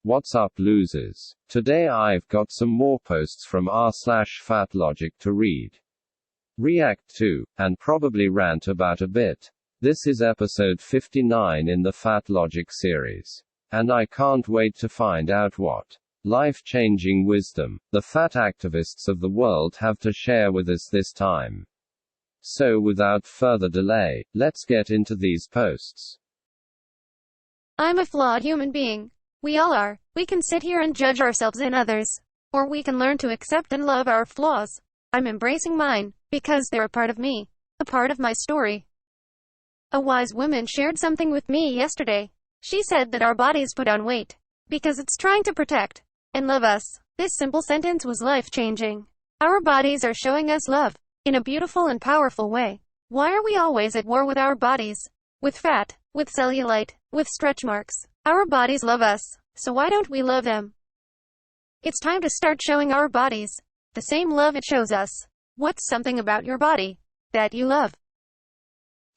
What's up, losers? Today I've got some more posts from r/fatlogic to read, react to, and probably rant about a bit. This is episode 59 in the Fatlogic series. And I can't wait to find out what life-changing wisdom the fat activists of the world have to share with us this time. So without further delay, let's get into these posts. I'm a flawed human being. We all are. We can sit here and judge ourselves and others. Or we can learn to accept and love our flaws. I'm embracing mine, because they're a part of me. A part of my story. A wise woman shared something with me yesterday. She said that our bodies put on weight, because it's trying to protect and love us. This simple sentence was life-changing. Our bodies are showing us love, in a beautiful and powerful way. Why are we always at war with our bodies? With fat, with cellulite, with stretch marks. Our bodies love us, so why don't we love them? It's time to start showing our bodies the same love it shows us. What's something about your body that you love?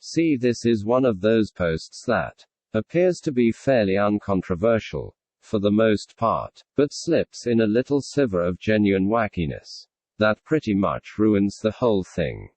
See, this is one of those posts that appears to be fairly uncontroversial, for the most part, but slips in a little sliver of genuine wackiness that pretty much ruins the whole thing.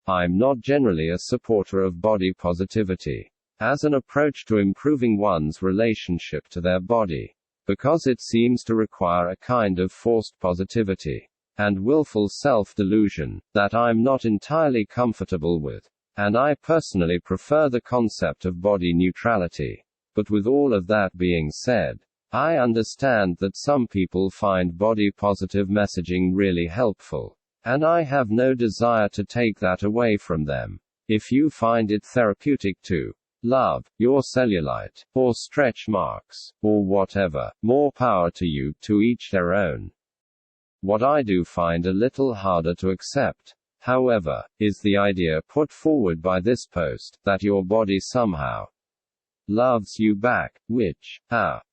I'm not generally a supporter of body positivity as an approach to improving one's relationship to their body, because it seems to require a kind of forced positivity and willful self-delusion that I'm not entirely comfortable with, and I personally prefer the concept of body neutrality. But with all of that being said, I understand that some people find body-positive messaging really helpful, and I have no desire to take that away from them. If you find it therapeutic to love your cellulite, or stretch marks, or whatever, more power to you, to each their own. What I do find a little harder to accept, however, is the idea put forward by this post, that your body somehow loves you back, which,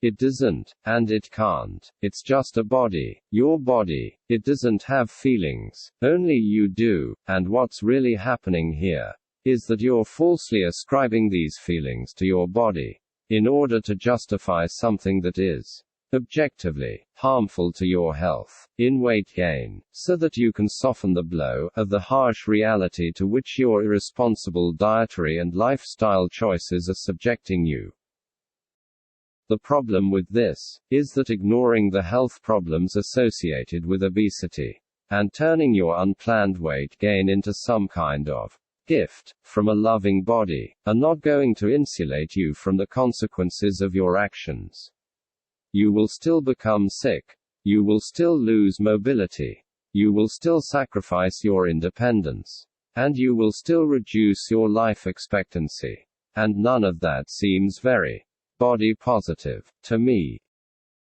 it doesn't, and it can't. It's just a body. Your body. It doesn't have feelings. Only you do. And what's really happening here is that you're falsely ascribing these feelings to your body in order to justify something that is objectively harmful to your health, in weight gain, so that you can soften the blow of the harsh reality to which your irresponsible dietary and lifestyle choices are subjecting you. The problem with this is that ignoring the health problems associated with obesity and turning your unplanned weight gain into some kind of gift from a loving body are not going to insulate you from the consequences of your actions. You will still become sick. You will still lose mobility. You will still sacrifice your independence. And you will still reduce your life expectancy. And none of that seems very body positive to me.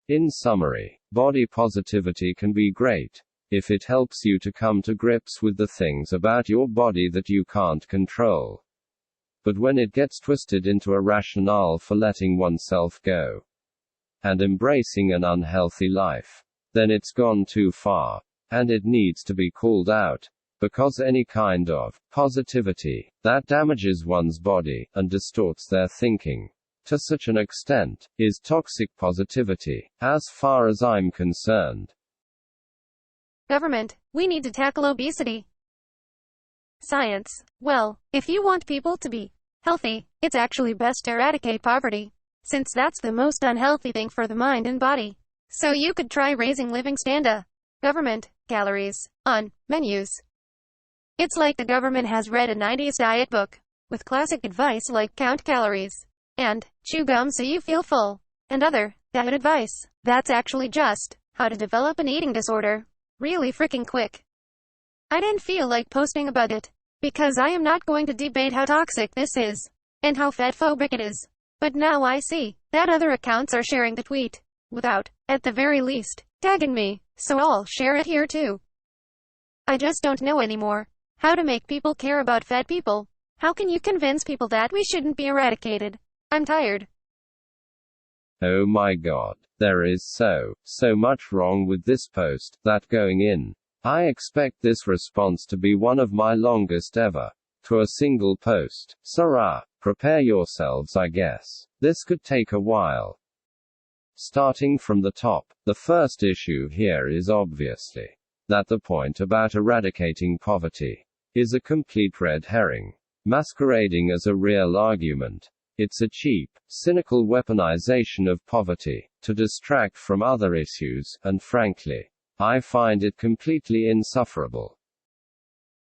In summary, body positivity can be great if it helps you to come to grips with the things about your body that you can't control. But when it gets twisted into a rationale for letting oneself go and embracing an unhealthy life, then it's gone too far. And it needs to be called out. Because any kind of positivity that damages one's body and distorts their thinking to such an extent is toxic positivity, as far as I'm concerned. Government, we need to tackle obesity. Science, well, if you want people to be healthy, it's actually best to eradicate poverty, since that's the most unhealthy thing for the mind and body. So you could try raising living standard government calories on menus. It's like the government has read a 90s diet book with classic advice like count calories and chew gum so you feel full, and other diet advice that's actually just how to develop an eating disorder really freaking quick. I didn't feel like posting about it, because I am not going to debate how toxic this is, and how fatphobic it is. But now I see that other accounts are sharing the tweet, without, at the very least, tagging me, so I'll share it here too. I just don't know anymore how to make people care about fat people. How can you convince people that we shouldn't be eradicated? I'm tired. Oh my god. There is so much wrong with this post, that going in, I expect this response to be one of my longest ever, to a single post. Prepare yourselves, I guess. This could take a while. Starting from the top, the first issue here is obviously that the point about eradicating poverty is a complete red herring, masquerading as a real argument. It's a cheap, cynical weaponization of poverty to distract from other issues, and frankly, I find it completely insufferable.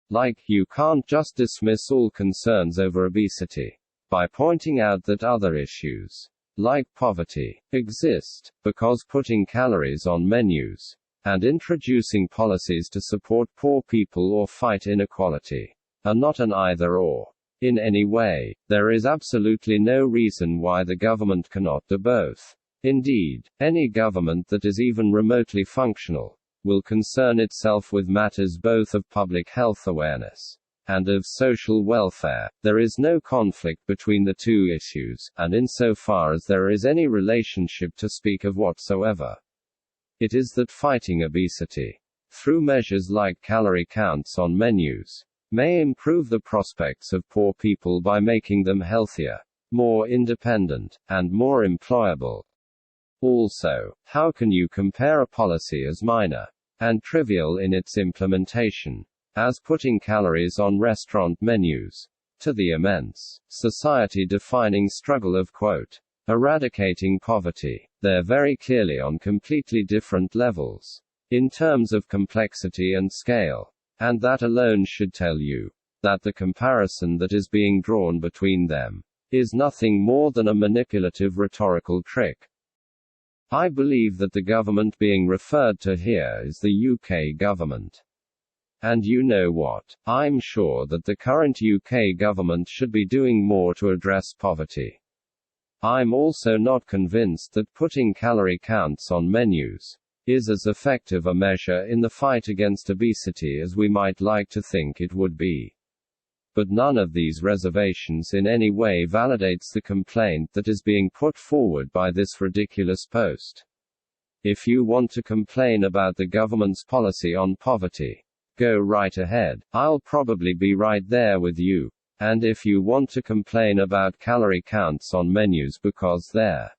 Like, you can't just dismiss all concerns over obesity by pointing out that other issues, like poverty, exist, because putting calories on menus and introducing policies to support poor people or fight inequality are not an either-or. In any way, there is absolutely no reason why the government cannot do both. Indeed, any government that is even remotely functional will concern itself with matters both of public health awareness and of social welfare. There is no conflict between the two issues, and insofar as there is any relationship to speak of whatsoever, it is that fighting obesity through measures like calorie counts on menus may improve the prospects of poor people by making them healthier, more independent, and more employable. Also, how can you compare a policy as minor and trivial in its implementation as putting calories on restaurant menus to the immense, society-defining struggle of, quote, eradicating poverty? They're very clearly on completely different levels in terms of complexity and scale, and that alone should tell you that the comparison that is being drawn between them is nothing more than a manipulative rhetorical trick. I believe that the government being referred to here is the UK government. And you know what? I'm sure that the current UK government should be doing more to address poverty. I'm also not convinced that putting calorie counts on menus is as effective a measure in the fight against obesity as we might like to think it would be. But none of these reservations in any way validates the complaint that is being put forward by this ridiculous post. If you want to complain about the government's policy on poverty, go right ahead. I'll probably be right there with you. And if you want to complain about calorie counts on menus because they're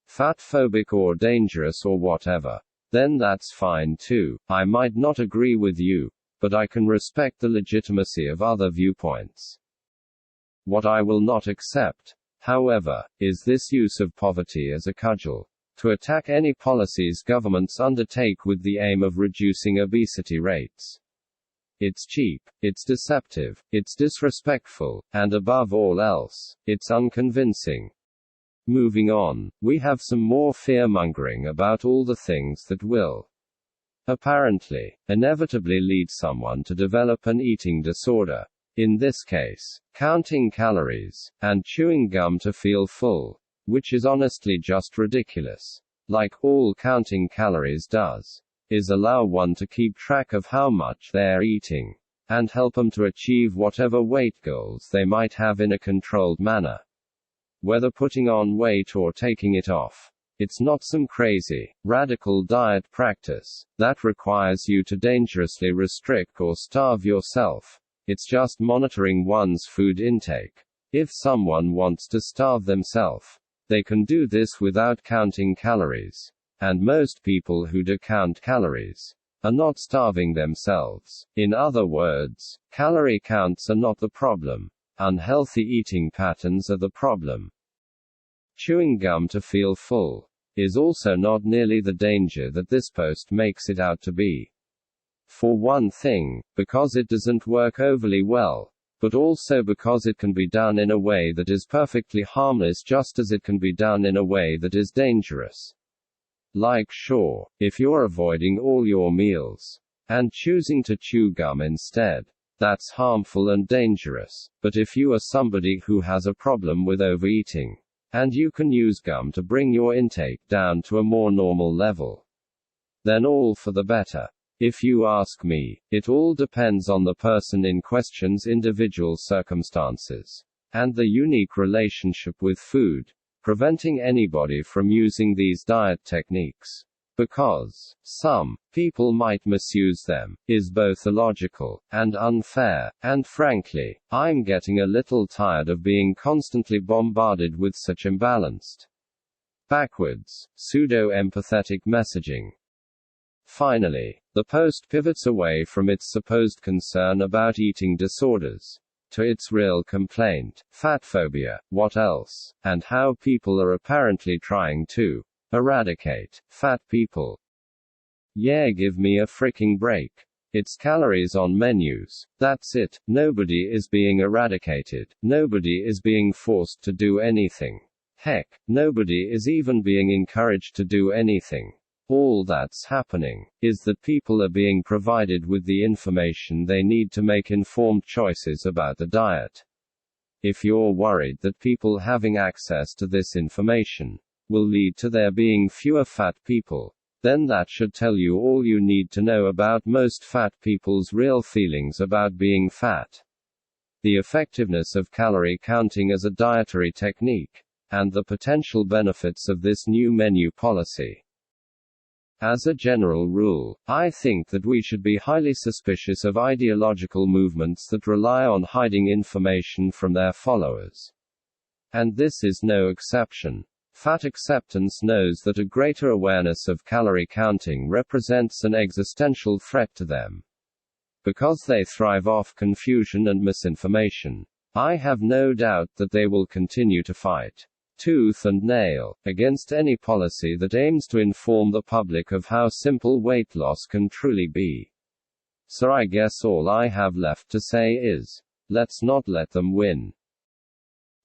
fatphobic or dangerous or whatever, then that's fine too. I might not agree with you, but I can respect the legitimacy of other viewpoints. What I will not accept, however, is this use of poverty as a cudgel to attack any policies governments undertake with the aim of reducing obesity rates. It's cheap, it's deceptive, it's disrespectful, and above all else, it's unconvincing. Moving on, we have some more fear-mongering about all the things that will apparently, inevitably lead someone to develop an eating disorder. In this case, counting calories, and chewing gum to feel full, which is honestly just ridiculous. Like all counting calories does, is allow one to keep track of how much they're eating, and help them to achieve whatever weight goals they might have in a controlled manner. Whether putting on weight or taking it off, it's not some crazy, radical diet practice that requires you to dangerously restrict or starve yourself. It's just monitoring one's food intake. If someone wants to starve themselves, they can do this without counting calories. And most people who do count calories are not starving themselves. In other words, calorie counts are not the problem. Unhealthy eating patterns are the problem. Chewing gum to feel full is also not nearly the danger that this post makes it out to be. For one thing, because it doesn't work overly well, but also because it can be done in a way that is perfectly harmless just as it can be done in a way that is dangerous. Like, sure, if you're avoiding all your meals and choosing to chew gum instead, that's harmful and dangerous. But if you are somebody who has a problem with overeating, and you can use gum to bring your intake down to a more normal level, then all for the better. If you ask me, it all depends on the person in question's individual circumstances and the unique relationship with food, preventing anybody from using these diet techniques, because some people might misuse them, is both illogical and unfair, and frankly, I'm getting a little tired of being constantly bombarded with such imbalanced backwards, pseudo-empathetic messaging. Finally, the post pivots away from its supposed concern about eating disorders to its real complaint, fatphobia, what else, and how people are apparently trying to eradicate fat people. Yeah, give me a freaking break. It's calories on menus. That's it. Nobody is being eradicated. Nobody is being forced to do anything. Heck, nobody is even being encouraged to do anything. All that's happening is that people are being provided with the information they need to make informed choices about the diet. If you're worried that people having access to this information will lead to there being fewer fat people, then that should tell you all you need to know about most fat people's real feelings about being fat, the effectiveness of calorie counting as a dietary technique, and the potential benefits of this new menu policy. As a general rule, I think that we should be highly suspicious of ideological movements that rely on hiding information from their followers. And this is no exception. Fat acceptance knows that a greater awareness of calorie counting represents an existential threat to them. Because they thrive off confusion and misinformation, I have no doubt that they will continue to fight tooth and nail against any policy that aims to inform the public of how simple weight loss can truly be. So I guess all I have left to say is, let's not let them win.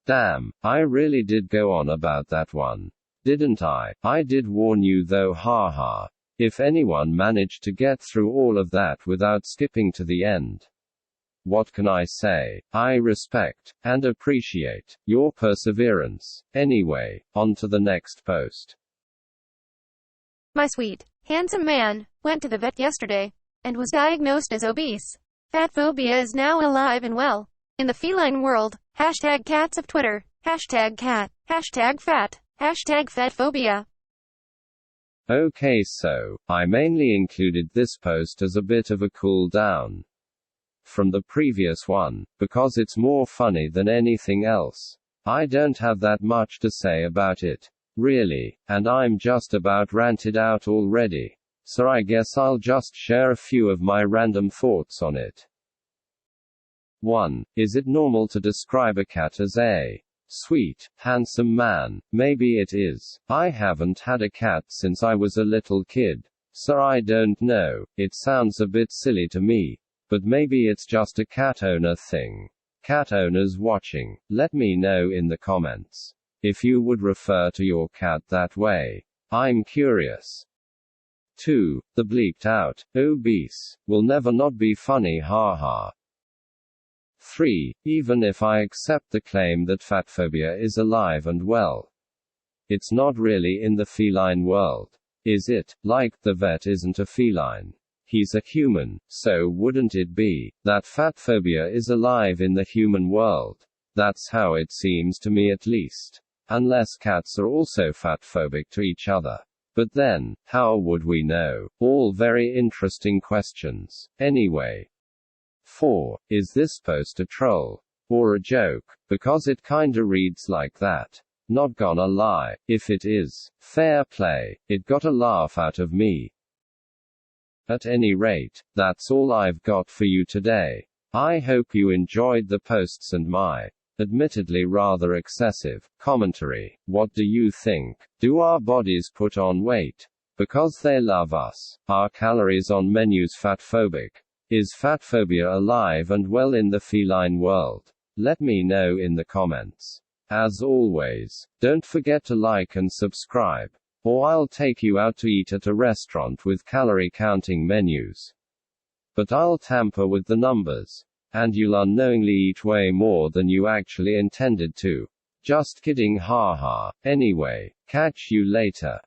Damn, I really did go on about that one. Didn't I? I did warn you though, haha. If anyone managed to get through all of that without skipping to the end. What can I say? I respect and appreciate your perseverance. Anyway, on to the next post. My sweet, handsome man went to the vet yesterday and was diagnosed as obese. Fatphobia is now alive and well in the feline world. Hashtag cats of Twitter. Hashtag cat. Hashtag fat. Hashtag fatphobia. Okay, so I mainly included this post as a bit of a cool down from the previous one, because it's more funny than anything else. I don't have that much to say about it, really, and I'm just about ranted out already, so I guess I'll just share a few of my random thoughts on it. 1. Is it normal to describe a cat as a sweet, handsome man? Maybe it is. I haven't had a cat since I was a little kid, so I don't know. It sounds a bit silly to me. But maybe it's just a cat owner thing. Cat owners watching, let me know in the comments if you would refer to your cat that way. I'm curious. 2. The bleeped out, obese, will never not be funny, haha. 3. Even if I accept the claim that fatphobia is alive and well, it's not really in the feline world. Is it? Like, the vet isn't a feline. He's a human, so wouldn't it be that fatphobia is alive in the human world? That's how it seems to me, at least. Unless cats are also fatphobic to each other. But then, how would we know? All very interesting questions. Anyway. 4. Is this post a troll or a joke? Because it kinda reads like that. Not gonna lie, if it is, fair play, it got a laugh out of me. At any rate, that's all I've got for you today. I hope you enjoyed the posts and my, admittedly rather excessive, commentary. What do you think? Do our bodies put on weight because they love us? Are calories on menus fatphobic? Is fatphobia alive and well in the feline world? Let me know in the comments. As always, don't forget to like and subscribe, or I'll take you out to eat at a restaurant with calorie counting menus. But I'll tamper with the numbers, and you'll unknowingly eat way more than you actually intended to. Just kidding, haha. Anyway, catch you later.